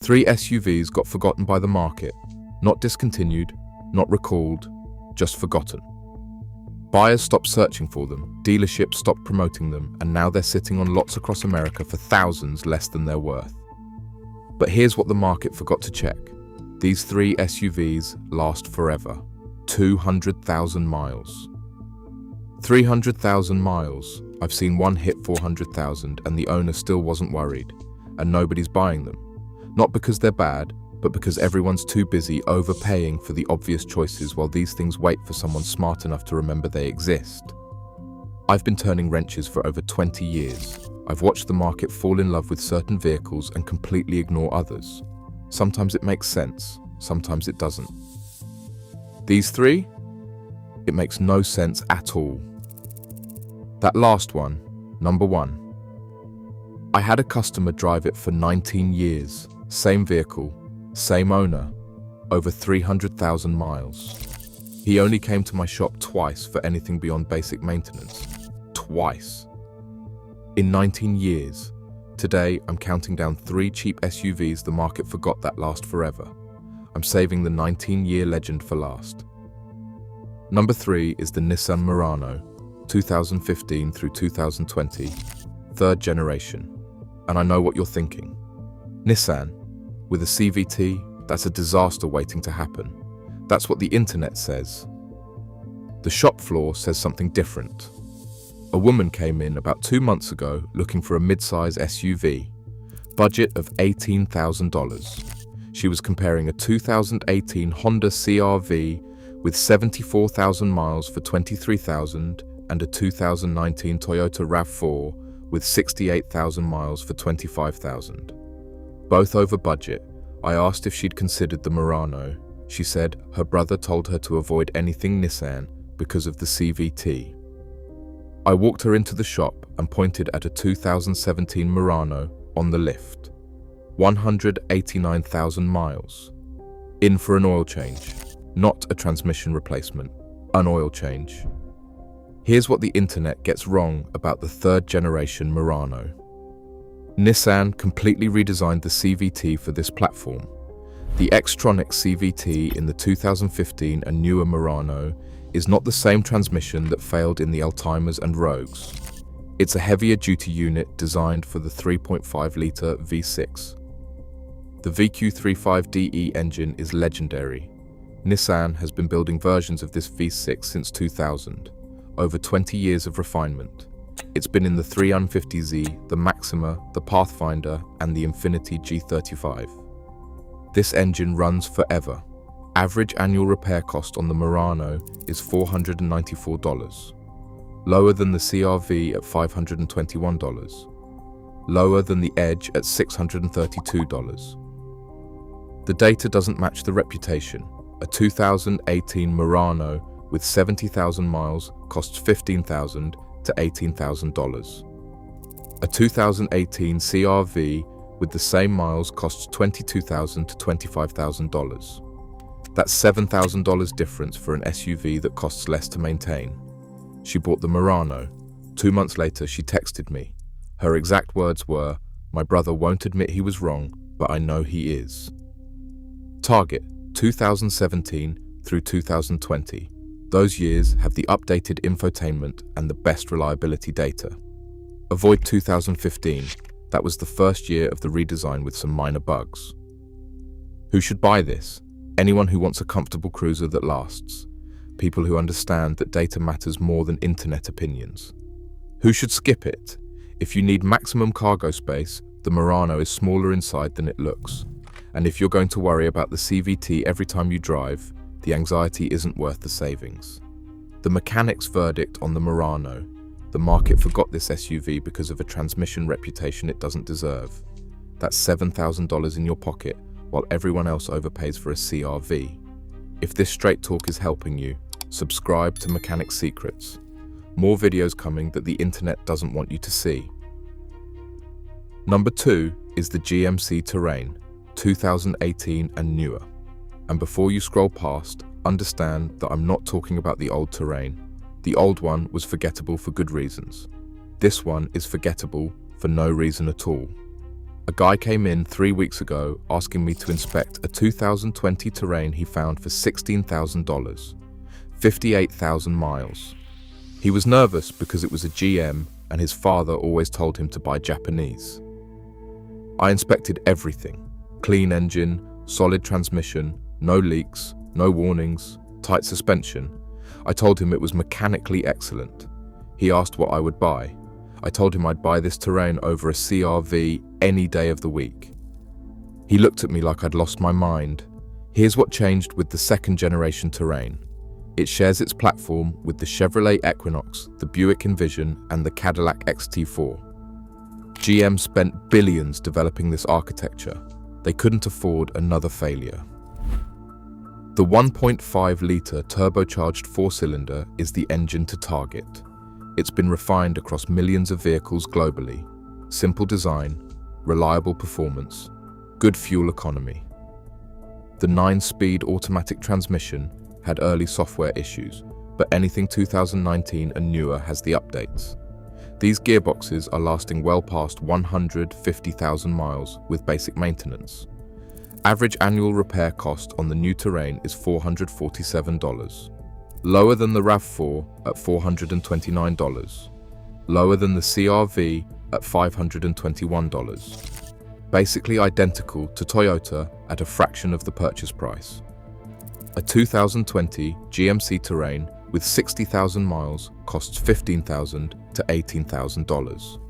3 SUVs got forgotten by the market, not discontinued, not recalled, just forgotten. Buyers stopped searching for them, dealerships stopped promoting them, and now they're sitting on lots across America for thousands less than they're worth. But here's what the market forgot to check. These 3 SUVs last forever. 200,000 miles. 300,000 miles. I've seen one hit 400,000 and the owner still wasn't worried, and nobody's buying them. Not because they're bad, but because everyone's too busy overpaying for the obvious choices while these things wait for someone smart enough to remember they exist. I've been turning wrenches for over 20 years. I've watched the market fall in love with certain vehicles and completely ignore others. Sometimes it makes sense, sometimes it doesn't. These 3? It makes no sense at all. That last one, number 1. I had a customer drive it for 19 years, same vehicle, same owner, over 300,000 miles. He only came to my shop twice for anything beyond basic maintenance. Twice. In 19 years. Today, I'm counting down 3 cheap SUVs the market forgot that last forever. I'm saving the 19-year legend for last. Number 3 is the Nissan Murano, 2015 through 2020, 3rd generation. And I know what you're thinking. Nissan, with a CVT, that's a disaster waiting to happen. That's what the internet says. The shop floor says something different. A woman came in about 2 months ago looking for a mid-size SUV, budget of $18,000. She was comparing a 2018 Honda CR-V with 74,000 miles for $23,000 and a 2019 Toyota RAV4 with 68,000 miles for $25,000. Both over budget. I asked if she'd considered the Murano. She said her brother told her to avoid anything Nissan because of the CVT. I walked her into the shop and pointed at a 2017 Murano on the lift. 189,000 miles. In for an oil change, not a transmission replacement, an oil change. Here's what the internet gets wrong about the 3rd generation Murano. Nissan completely redesigned the CVT for this platform. The Xtronic CVT in the 2015 and newer Murano is not the same transmission that failed in the Altimers and Rogues. It's a heavier-duty unit designed for the 3.5-litre V6. The VQ35DE engine is legendary. Nissan has been building versions of this V6 since 2000. Over 20 years of refinement. It's been in the 350Z, the Maxima, the Pathfinder, and the Infiniti G35. This engine runs forever. Average annual repair cost on the Murano is $494. Lower than the CR-V at $521. Lower than the Edge at $632. The data doesn't match the reputation. A 2018 Murano with 70,000 miles costs $15,000 to $18,000. A 2018 CR-V with the same miles costs $22,000 to $25,000. That's $7,000 difference for an SUV that costs less to maintain. She bought the Murano. 2 months later, she texted me. Her exact words were, "My brother won't admit he was wrong, but I know he is." Target, 2017 through 2020. Those years have the updated infotainment and the best reliability data. Avoid 2015. That was the first year of the redesign with some minor bugs. Who should buy this? Anyone who wants a comfortable cruiser that lasts. People who understand that data matters more than internet opinions. Who should skip it? If you need maximum cargo space, the Murano is smaller inside than it looks. And if you're going to worry about the CVT every time you drive, the anxiety isn't worth the savings. The mechanic's verdict on the Murano. The market forgot this SUV because of a transmission reputation it doesn't deserve. That's $7,000 in your pocket, while everyone else overpays for a CR-V. If this straight talk is helping you, subscribe to Mechanic Secrets. More videos coming that the internet doesn't want you to see. Number 2 is the GMC Terrain, 2018 and newer. And before you scroll past, understand that I'm not talking about the old Terrain. The old one was forgettable for good reasons. This one is forgettable for no reason at all. A guy came in 3 weeks ago asking me to inspect a 2020 Terrain he found for $16,000, 58,000 miles. He was nervous because it was a GM and his father always told him to buy Japanese. I inspected everything: clean engine, solid transmission, no leaks, no warnings, tight suspension. I told him it was mechanically excellent. He asked what I would buy. I told him I'd buy this Terrain over a CR-V any day of the week. He looked at me like I'd lost my mind. Here's what changed with the second generation Terrain. It shares its platform with the Chevrolet Equinox, the Buick Envision, and the Cadillac XT4. GM spent billions developing this architecture. They couldn't afford another failure. The 1.5-litre turbocharged four-cylinder is the engine to target. It's been refined across millions of vehicles globally. Simple design, reliable performance, good fuel economy. The 9-speed automatic transmission had early software issues, but anything 2019 and newer has the updates. These gearboxes are lasting well past 150,000 miles with basic maintenance. Average annual repair cost on the new Terrain is $447, lower than the RAV4 at $429, lower than the CR-V at $521, basically identical to Toyota at a fraction of the purchase price. A 2020 GMC Terrain with 60,000 miles costs $15,000 to $18,000.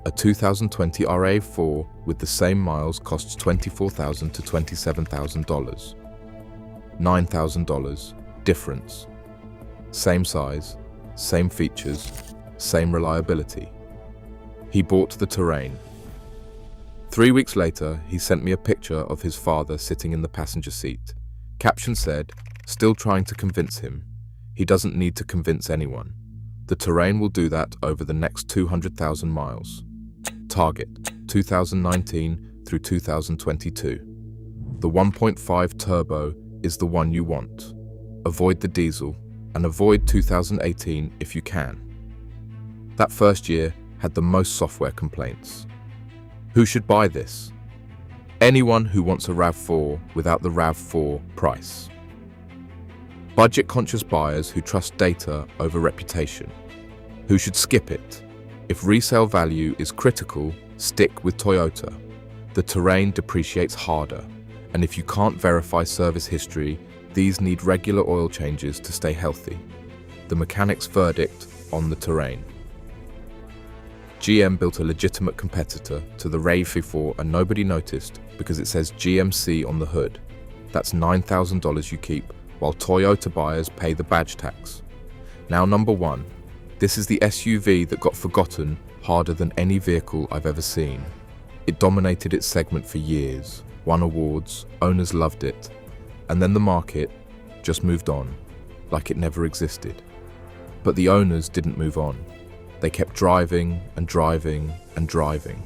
A 2020 RAV4 with the same miles costs $24,000 to $27,000. $9,000 difference. Same size, same features, same reliability. He bought the Terrain. 3 weeks later, he sent me a picture of his father sitting in the passenger seat. Caption said, "Still trying to convince him. He doesn't need to convince anyone. The Terrain will do that over the next 200,000 miles. Target, 2019 through 2022. The 1.5 turbo is the one you want. Avoid the diesel and avoid 2018 if you can." That first year had the most software complaints. Who should buy this? Anyone who wants a RAV4 without the RAV4 price. Budget-conscious buyers who trust data over reputation. Who should skip it? If resale value is critical, stick with Toyota. The Terrain depreciates harder, and if you can't verify service history, these need regular oil changes to stay healthy. The mechanic's verdict on the Terrain. GM built a legitimate competitor to the RAV4 and nobody noticed because it says GMC on the hood. That's $9,000 you keep, while Toyota buyers pay the badge tax. Now number 1. This is the SUV that got forgotten harder than any vehicle I've ever seen. It dominated its segment for years, won awards, owners loved it, and then the market just moved on, like it never existed. But the owners didn't move on. They kept driving and driving and driving.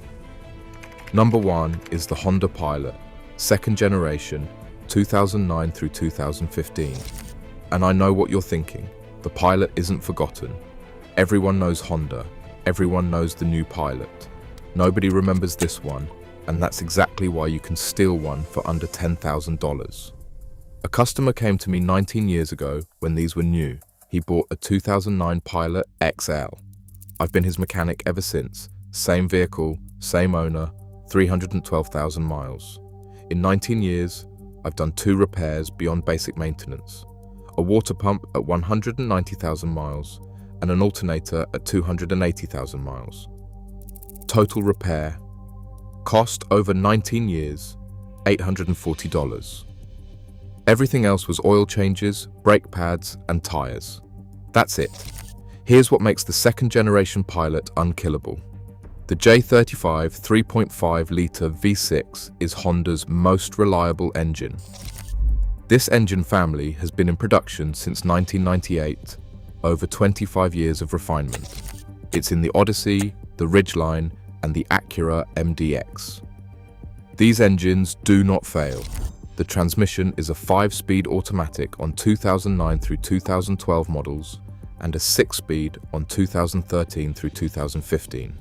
Number 1 is the Honda Pilot, second generation, 2009 through 2015. And I know what you're thinking. The Pilot isn't forgotten. Everyone knows Honda. Everyone knows the new Pilot. Nobody remembers this one, and that's exactly why you can steal one for under $10,000. A customer came to me 19 years ago when these were new. He bought a 2009 Pilot XL. I've been his mechanic ever since. Same vehicle, same owner, 312,000 miles. In 19 years, I've done 2 repairs beyond basic maintenance. A water pump at 190,000 miles and an alternator at 280,000 miles. Total repair. Cost over 19 years, $840. Everything else was oil changes, brake pads, and tires. That's it. Here's what makes the second generation Pilot unkillable. The J35 3.5-litre V6 is Honda's most reliable engine. This engine family has been in production since 1998, over 25 years of refinement. It's in the Odyssey, the Ridgeline, and the Acura MDX. These engines do not fail. The transmission is a 5-speed automatic on 2009 through 2012 models, and a 6-speed on 2013 through 2015.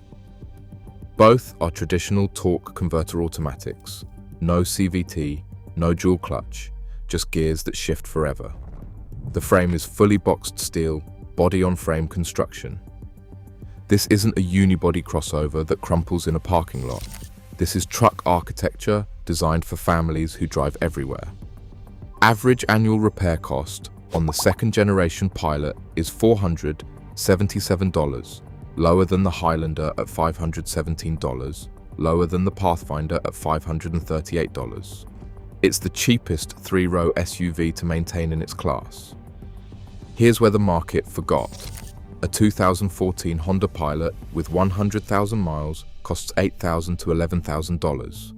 Both are traditional torque converter automatics. No CVT, no dual clutch, just gears that shift forever. The frame is fully boxed steel, body-on-frame construction. This isn't a unibody crossover that crumples in a parking lot. This is truck architecture designed for families who drive everywhere. Average annual repair cost on the second-generation Pilot is $477, lower than the Highlander at $517, lower than the Pathfinder at $538. It's the cheapest three-row SUV to maintain in its class. Here's where the market forgot. A 2014 Honda Pilot with 100,000 miles costs $8,000 to $11,000.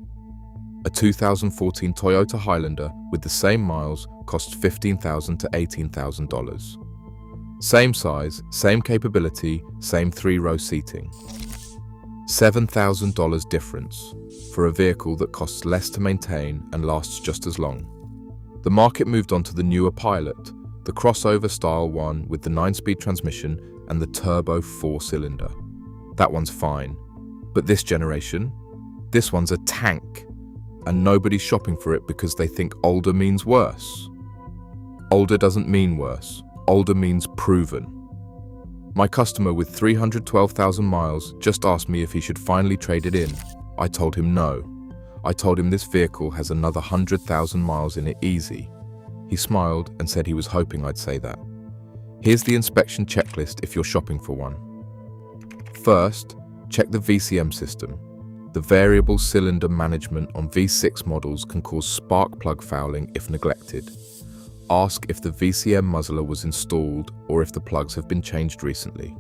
A 2014 Toyota Highlander with the same miles costs $15,000 to $18,000. Same size, same capability, same three-row seating. $7,000 difference for a vehicle that costs less to maintain and lasts just as long. The market moved on to the newer Pilot, the crossover style one with the 9-speed transmission and the turbo 4-cylinder. That one's fine. But this generation? This one's a tank. And nobody's shopping for it because they think older means worse. Older doesn't mean worse. Older means proven. My customer with 312,000 miles just asked me if he should finally trade it in. I told him no. I told him this vehicle has another 100,000 miles in it easy. He smiled and said he was hoping I'd say that. Here's the inspection checklist if you're shopping for one. First, check the VCM system. The variable cylinder management on V6 models can cause spark plug fouling if neglected. Ask if the VCM muzzler was installed or if the plugs have been changed recently.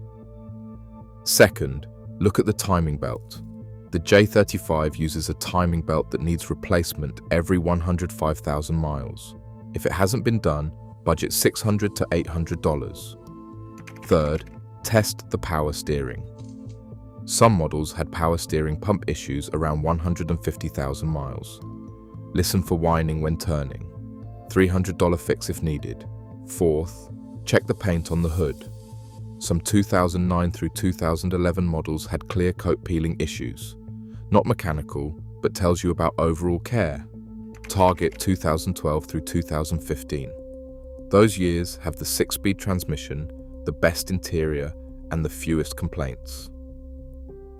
Second, look at the timing belt. The J35 uses a timing belt that needs replacement every 105,000 miles. If it hasn't been done, budget $600 to $800. Third, test the power steering. Some models had power steering pump issues around 150,000 miles. Listen for whining when turning. $300 fix if needed. Fourth, check the paint on the hood. Some 2009 through 2011 models had clear coat peeling issues. Not mechanical, but tells you about overall care. Target 2012 through 2015. Those years have the 6-speed transmission, the best interior, and the fewest complaints.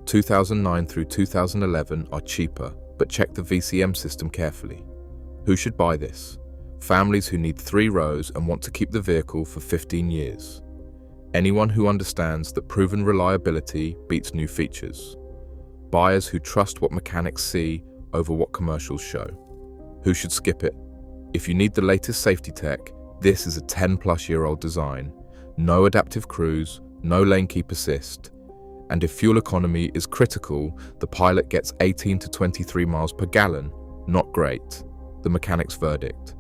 2009 through 2011 are cheaper, but check the VCM system carefully. Who should buy this? Families who need 3 rows and want to keep the vehicle for 15 years. Anyone who understands that proven reliability beats new features. Buyers who trust what mechanics see over what commercials show. Who should skip it? If you need the latest safety tech, this is a 10-plus-year-old design. No adaptive cruise, no lane keep assist. And if fuel economy is critical, the Pilot gets 18 to 23 miles per gallon. Not great. The mechanic's verdict.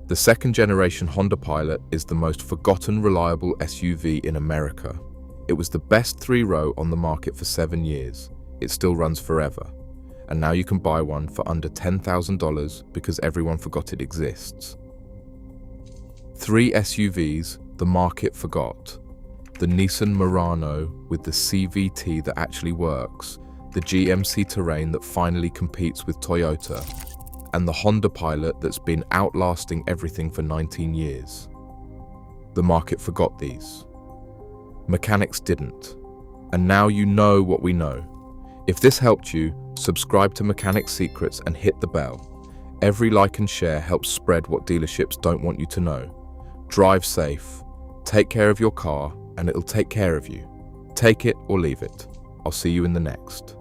The second-generation Honda Pilot is the most forgotten reliable SUV in America. It was the best 3-row on the market for 7 years. It still runs forever. And now you can buy one for under $10,000 because everyone forgot it exists. 3 SUVs the market forgot. The Nissan Murano with the CVT that actually works, the GMC Terrain that finally competes with Toyota, and the Honda Pilot that's been outlasting everything for 19 years. The market forgot these. Mechanics didn't. And now you know what we know. If this helped you, subscribe to Mechanic Secrets and hit the bell. Every like and share helps spread what dealerships don't want you to know. Drive safe, take care of your car, and it'll take care of you. Take it or leave it. I'll see you in the next.